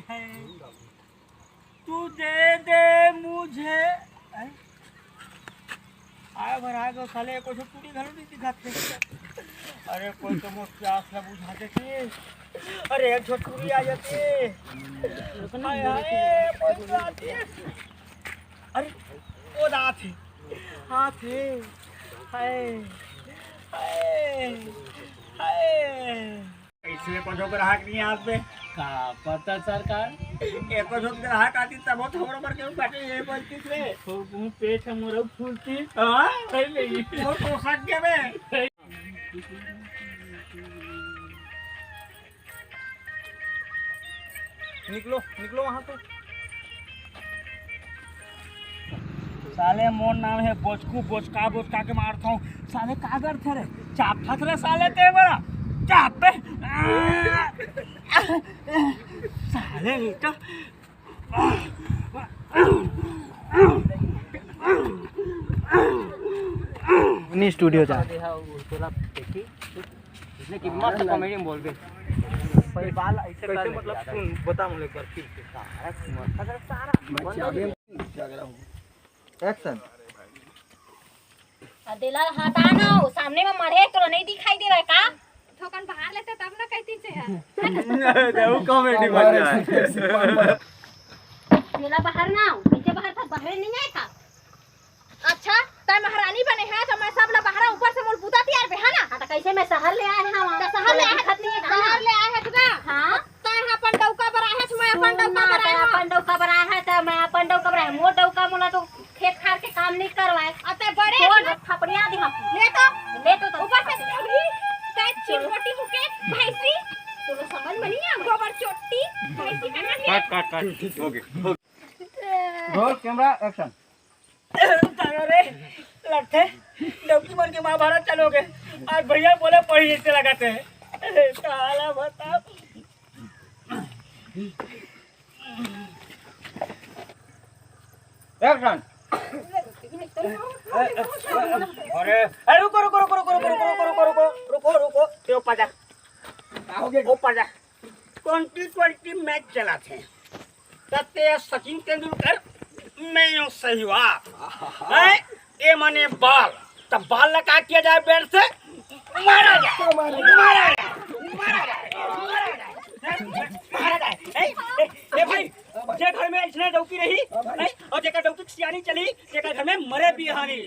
है तू दे दे मुझे आया भर आ गो साले को पूरी घर नहीं दिखाते। अरे कोई तो मुझ प्यास न बुझा देती। अरे एक छोटूरी आ जाती। अरे वो दांत है हाथ है हाय हाय हाय इसलिए कुछ ग्राहक नहीं हाथ में का पता सरकार एक ग्राहक आती तब वो थोड़ा पर क्यों बैठे ये बोलती थे तो पेट मोर फूलती हां पहले ही वो तो सके में निकलो निकलो वहां से। साले मोर नाम है बोचकू बोचका बोचका के मारता हूँ साले कागर थे रे चाप फस रहे साले ते बड़ा चाप पे साले तो नहीं स्टूडियो जा इसने कि मस्त कॉमेडी बोल के पर बाल ऐसे कैसे मतलब सुन बता मुझे कर फिर अगर सारा एक्शन दिला हटाना सामने में मरे तो नहीं दिखाई दे रहा है का थोकन बाहर लेते तब ना कहती से है देखो कॉमेडी बन रहा है मेला बाहर ना पीछे बाहर था बाहर नहीं आए का। अच्छा तय महारानी बने हैं तो मैं सब ला बाहर ऊपर से मोल पूता तैयार पे है ना। हां तो कैसे मैं शहर ले आए हैं तो शहर ले आए खत नहीं शहर ले आए है तो ना हां तय अपन डौका बरा है तो मैं अपन डौका बरा है अपन डौका बरा है तो मैं अपन डौका बरा है मोर डौका मोला तो खेत खार के काम नहीं करवाए अते बड़े थपड़िया दी हम ले तो ऊपर से तय चिमोटी मुके भैंसी तो समझ में नहीं आ गोबर चोटी भैंसी का काट ओके रोल कैमरा एक्शन अरे लगते डबकी बन के महाभारत चलोगे आज भैया बोले पढ़ी इससे लगाते हैं साला बता एक्शन अरे अरे रुको रुको रुको रुको रुको रुको रुको रुको रुको रुको ये पाजा आओगे वो पाजा 2020 मैच चला थे तते सचिन तेंदुलकर मैं यूं सही हुआ ये मने बाल तब बाल लगा किया जाए बैट से मारा जाए मारा जाए मारा जाए ए भाई जे घर में इसने डौकी रही और जेका डौकी सियानी चली जेका घर में मरे बिहानी